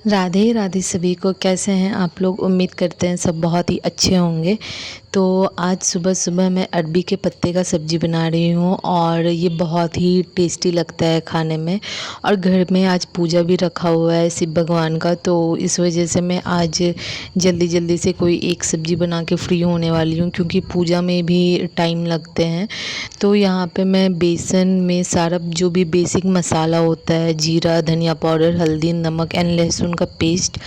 राधे राधे सभी को। कैसे हैं आप लोग? उम्मीद करते हैं सब बहुत ही अच्छे होंगे। तो आज सुबह सुबह मैं अरबी के पत्ते का सब्ज़ी बना रही हूँ और ये बहुत ही टेस्टी लगता है खाने में। और घर में आज पूजा भी रखा हुआ है शिव भगवान का, तो इस वजह से मैं आज जल्दी जल्दी से कोई एक सब्ज़ी बना के फ्री होने वाली हूँ, क्योंकि पूजा में भी टाइम लगते हैं। तो यहाँ पे मैं बेसन में सारा जो भी बेसिक मसाला होता है, जीरा, धनिया पाउडर, हल्दी, नमक एंड लहसुन का पेस्ट,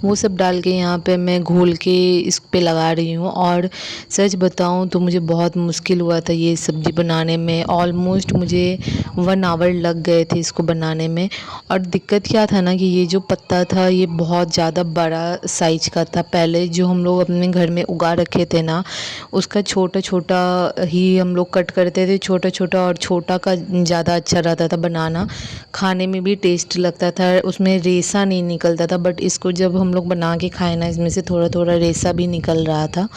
वो सब डाल के यहाँ पे मैं घोल के इस पे लगा रही हूँ। और सच बताऊँ तो मुझे बहुत मुश्किल हुआ था ये सब्ज़ी बनाने में। ऑलमोस्ट मुझे 1 आवर लग गए थे इसको बनाने में। और दिक्कत क्या था ना कि ये जो पत्ता था ये बहुत ज़्यादा बड़ा साइज का था। पहले जो हम लोग अपने घर में उगा रखे थे ना, उसका छोटा छोटा ही हम लोग कट करते थे, छोटा छोटा, और छोटा का ज़्यादा अच्छा रहता था बनाना, खाने में भी टेस्ट लगता था, उसमें रेसा नहीं निकलता था। बट इसको जब हम लोग बना के खाए ना, इसमें से थोड़ा थोड़ा रेसा भी निकल रहा था।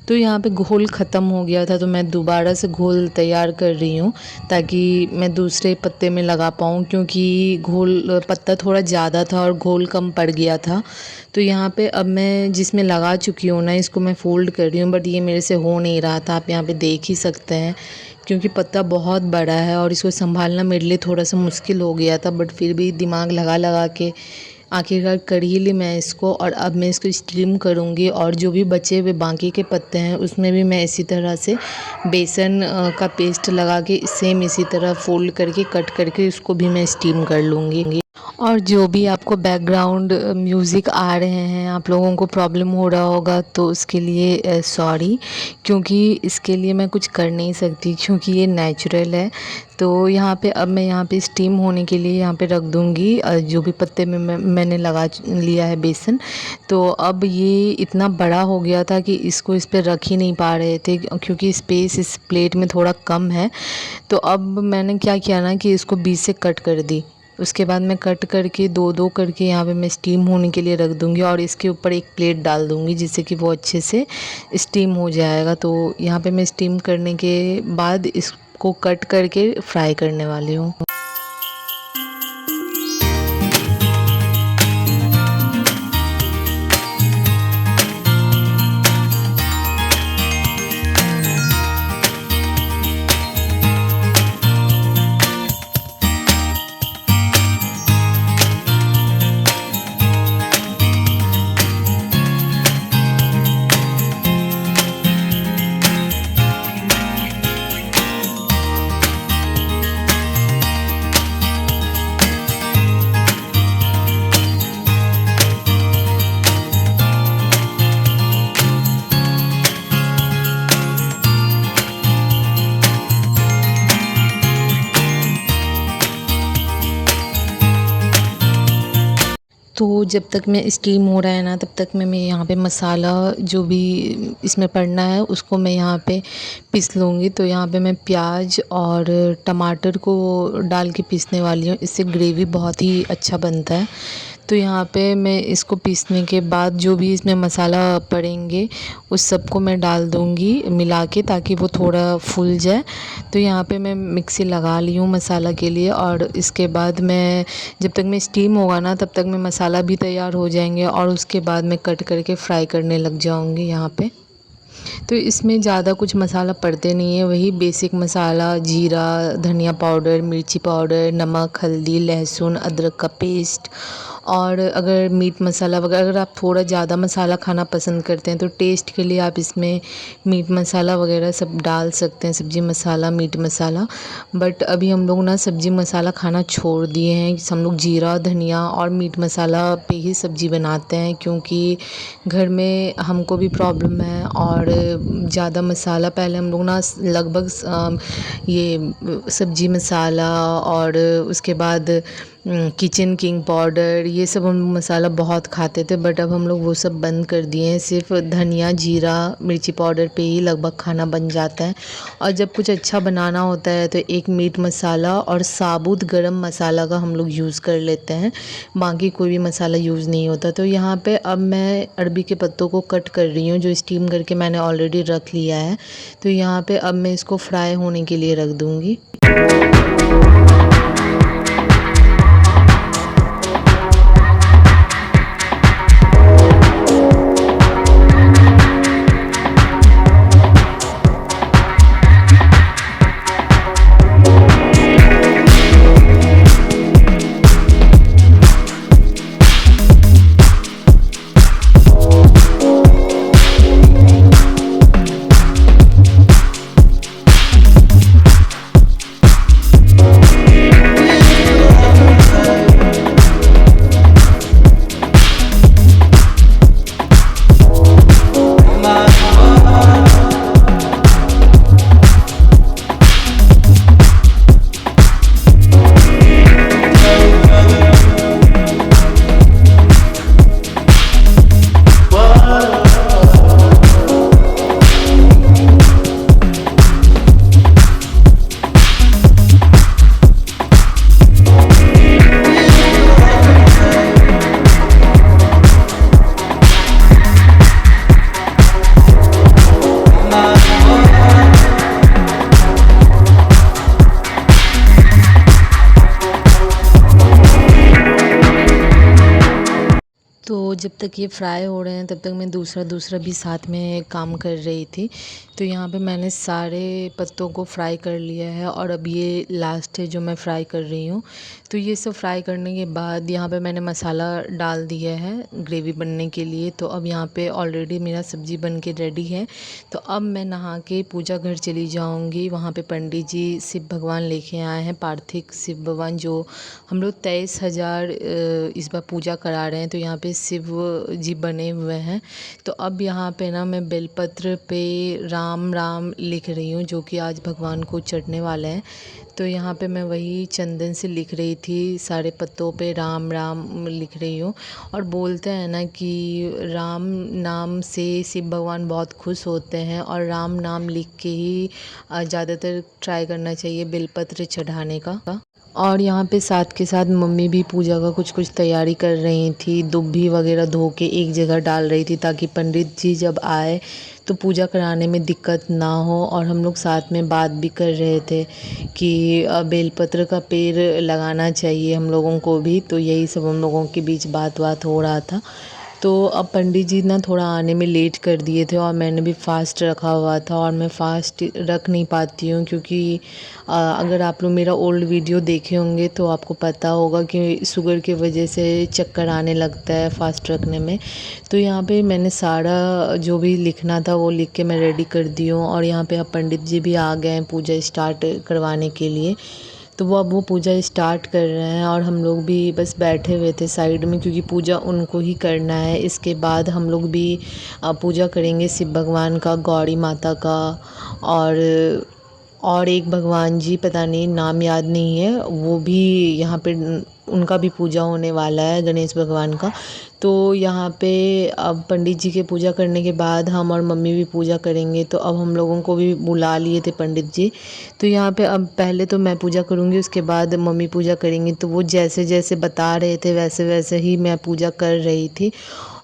तो यहाँ पे घोल ख़त्म हो गया था, तो मैं दोबारा से घोल तैयार कर रही हूँ ताकि मैं दूसरे पत्ते में लगा पाऊँ, क्योंकि घोल पत्ता थोड़ा ज़्यादा था और घोल कम पड़ गया था। तो यहाँ पे अब मैं जिसमें लगा चुकी हूँ ना, इसको मैं फ़ोल्ड कर रही हूँ, बट ये मेरे से हो नहीं रहा था। आप यहाँ पे देख ही सकते हैं, क्योंकि पत्ता बहुत बड़ा है और इसको संभालना मेरे लिए थोड़ा सा मुश्किल हो गया था। बट फिर भी दिमाग लगा लगा के आखिरकार कर ही ली मैं इसको। और अब मैं इसको स्टीम करूँगी, और जो भी बचे हुए बाकी के पत्ते हैं उसमें भी मैं इसी तरह से बेसन का पेस्ट लगा के सेम इसी तरह फ़ोल्ड करके कट करके उसको भी मैं स्टीम कर लूँगी। और जो भी आपको बैकग्राउंड म्यूज़िक आ रहे हैं, आप लोगों को प्रॉब्लम हो रहा होगा तो उसके लिए सॉरी, क्योंकि इसके लिए मैं कुछ कर नहीं सकती, क्योंकि ये नेचुरल है। तो यहाँ पे अब मैं यहाँ पे स्टीम होने के लिए यहाँ पे रख दूँगी जो भी पत्ते में मैंने लगा लिया है बेसन। तो अब ये इतना बड़ा हो गया था कि इसको इस पे रख ही नहीं पा रहे थे, क्योंकि स्पेस इस प्लेट में थोड़ा कम है। तो अब मैंने क्या किया ना कि इसको बीच से कट कर दी। उसके बाद मैं कट करके दो दो करके यहाँ पे मैं स्टीम होने के लिए रख दूँगी, और इसके ऊपर एक प्लेट डाल दूँगी जिससे कि वो अच्छे से स्टीम हो जाएगा। तो यहाँ पे मैं स्टीम करने के बाद इसको कट करके फ्राई करने वाली हूँ। तो जब तक मैं स्टीम हो रहा है ना, तब तक मैं यहाँ पे मसाला जो भी इसमें पड़ना है उसको मैं यहाँ पे पीस लूँगी। तो यहाँ पे मैं प्याज और टमाटर को डाल के पीसने वाली हूँ, इससे ग्रेवी बहुत ही अच्छा बनता है। तो यहाँ पे मैं इसको पीसने के बाद जो भी इसमें मसाला पड़ेंगे उस सबको मैं डाल दूँगी मिला के, ताकि वो थोड़ा फूल जाए। तो यहाँ पे मैं मिक्सी लगा ली हूँ मसाला के लिए, और इसके बाद मैं जब तक मैं स्टीम होगा ना तब तक मैं मसाला भी तैयार हो जाएंगे, और उसके बाद मैं कट करके फ्राई करने लग जाऊँगी यहाँ पे। तो इसमें ज़्यादा कुछ मसाला पड़ते नहीं है, वही बेसिक मसाला, जीरा, धनिया पाउडर, मिर्ची पाउडर, नमक, हल्दी, लहसुन, अदरक का पेस्ट। और अगर मीट मसाला वगैरह, अगर आप थोड़ा ज़्यादा मसाला खाना पसंद करते हैं तो टेस्ट के लिए आप इसमें मीट मसाला वगैरह सब डाल सकते हैं, सब्ज़ी मसाला, मीट मसाला। बट अभी हम लोग ना सब्ज़ी मसाला खाना छोड़ दिए हैं, हम लोग जीरा, धनिया और मीट मसाला पे ही सब्ज़ी बनाते हैं, क्योंकि घर में हमको भी प्रॉब्लम है। और ज़्यादा मसाला पहले हम लोग ना लगभग ये सब्ज़ी मसाला और उसके बाद किचन किंग पाउडर, ये सब हम मसाला बहुत खाते थे, बट अब हम लोग वो सब बंद कर दिए हैं। सिर्फ धनिया, जीरा, मिर्ची पाउडर पे ही लगभग खाना बन जाता है। और जब कुछ अच्छा बनाना होता है तो एक मीट मसाला और साबुत गरम मसाला का हम लोग यूज़ कर लेते हैं, बाकी कोई भी मसाला यूज़ नहीं होता। तो यहाँ पे अब मैं अरबी के पत्तों को कट कर रही हूँ, जो स्टीम करके मैंने ऑलरेडी रख लिया है। तो यहाँ पे अब मैं इसको फ्राई होने के लिए रख दूँगी। जब तक ये फ्राई हो रहे हैं तब तक मैं दूसरा भी साथ में काम कर रही थी। तो यहाँ पे मैंने सारे पत्तों को फ्राई कर लिया है और अब ये लास्ट है जो मैं फ्राई कर रही हूँ। तो ये सब फ्राई करने के बाद यहाँ पे मैंने मसाला डाल दिया है ग्रेवी बनने के लिए। तो अब यहाँ पे ऑलरेडी मेरा सब्ज़ी बन के रेडी है। तो अब मैं नहा के पूजा घर चली जाऊँगी। वहाँ पे पंडित जी शिव भगवान लेके आए हैं, पार्थिव शिव भगवान, जो हम लोग 23,000 इस बार पूजा करा रहे हैं। तो यहाँ पे शिव जी बने हुए हैं। तो अब यहाँ पे ना मैं बेलपत्र पे राम राम लिख रही हूँ, जो कि आज भगवान को चढ़ने वाला है। तो यहाँ पे मैं वही चंदन से लिख रही थी, सारे पत्तों पे राम राम लिख रही हूँ। और बोलते हैं ना कि राम नाम से शिव भगवान बहुत खुश होते हैं, और राम नाम लिख के ही ज़्यादातर ट्राई करना चाहिए बेलपत्र चढ़ाने का। और यहाँ पे साथ के साथ मम्मी भी पूजा का कुछ तैयारी कर रही थी। दुब्बी वगैरह धो के एक जगह डाल रही थी ताकि पंडित जी जब आए तो पूजा कराने में दिक्कत ना हो। और हम लोग साथ में बात भी कर रहे थे कि बेलपत्र का पेड़ लगाना चाहिए हम लोगों को भी। तो यही सब हम लोगों के बीच बात हो रहा था। तो अब पंडित जी ना थोड़ा आने में लेट कर दिए थे, और मैंने भी फ़ास्ट रखा हुआ था। और मैं फ़ास्ट रख नहीं पाती हूँ क्योंकि अगर आप लोग मेरा ओल्ड वीडियो देखे होंगे तो आपको पता होगा कि शुगर की वजह से चक्कर आने लगता है फ़ास्ट रखने में। तो यहाँ पे मैंने सारा जो भी लिखना था वो लिख के मैं रेडी कर दी हूँ। और यहाँ पे अब पंडित जी भी आ गए हैं पूजा स्टार्ट करवाने के लिए। तो वो पूजा स्टार्ट कर रहे हैं, और हम लोग भी बस बैठे हुए थे साइड में, क्योंकि पूजा उनको ही करना है। इसके बाद हम लोग भी पूजा करेंगे शिव भगवान का, गौरी माता का, और एक भगवान जी पता नहीं नाम याद नहीं है, वो भी यहाँ पे उनका भी पूजा होने वाला है, गणेश भगवान का। तो यहाँ पे अब पंडित जी के पूजा करने के बाद हम और मम्मी भी पूजा करेंगे। तो अब हम लोगों को भी बुला लिए थे पंडित जी। तो यहाँ पे अब पहले तो मैं पूजा करूँगी, उसके बाद मम्मी पूजा करेंगी। तो वो जैसे जैसे बता रहे थे वैसे वैसे ही मैं पूजा कर रही थी।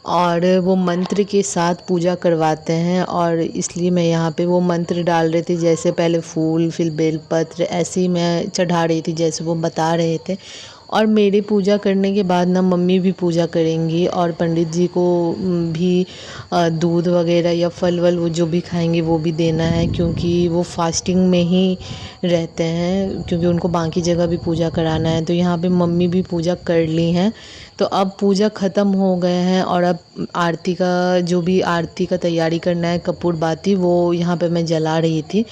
और वो मंत्र के साथ पूजा करवाते हैं, और इसलिए मैं यहाँ पे वो मंत्र डाल रही थी। जैसे पहले फूल, फिर बेलपत्र, ऐसे ही मैं चढ़ा रही थी जैसे वो बता रहे थे। और मेरी पूजा करने के बाद ना मम्मी भी पूजा करेंगी, और पंडित जी को भी दूध वगैरह या फल वल वो जो भी खाएंगे वो भी देना है, क्योंकि वो फास्टिंग में ही रहते हैं, क्योंकि उनको बाकी जगह भी पूजा कराना है। तो यहाँ पे मम्मी भी पूजा कर ली हैं। तो अब पूजा ख़त्म हो गए हैं, और अब आरती का जो भी आरती का तैयारी करना है, कपूर बाती, वो यहाँ पे मैं जला रही थी।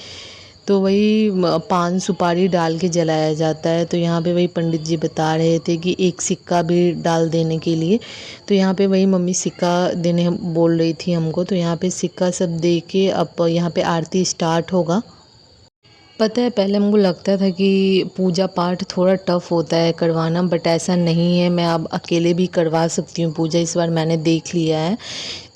तो वही पान सुपारी डाल के जलाया जाता है। तो यहाँ पे वही पंडित जी बता रहे थे कि एक सिक्का भी डाल देने के लिए। तो यहाँ पे वही मम्मी सिक्का देने बोल रही थी हमको। तो यहाँ पे सिक्का सब दे के अब यहाँ पे आरती स्टार्ट होगा। पता है पहले हमको लगता था कि पूजा पाठ थोड़ा टफ़ होता है करवाना, बट ऐसा नहीं है। मैं अब अकेले भी करवा सकती हूँ पूजा, इस बार मैंने देख लिया है।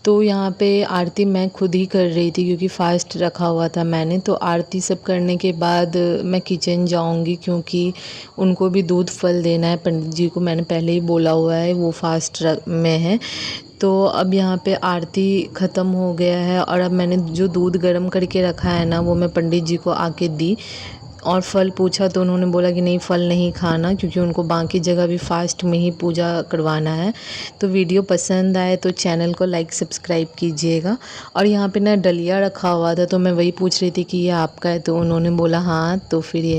तो यहाँ पे आरती मैं खुद ही कर रही थी क्योंकि फ़ास्ट रखा हुआ था मैंने। तो आरती सब करने के बाद मैं किचन जाऊँगी, क्योंकि उनको भी दूध फल देना है। पंडित जी को मैंने पहले ही बोला हुआ है, वो फ़ास्ट में है। तो अब यहाँ पे आरती ख़त्म हो गया है, और अब मैंने जो दूध गर्म करके रखा है ना वो मैं पंडित जी को आके दी। और फल पूछा तो उन्होंने बोला कि नहीं, फल नहीं खाना, क्योंकि उनको बाकी जगह भी फास्ट में ही पूजा करवाना है। तो वीडियो पसंद आए तो चैनल को लाइक सब्सक्राइब कीजिएगा। और यहाँ पे ना डलिया रखा हुआ था, तो मैं वही पूछ रही थी कि ये आपका है, तो उन्होंने बोला हाँ। तो फिर ये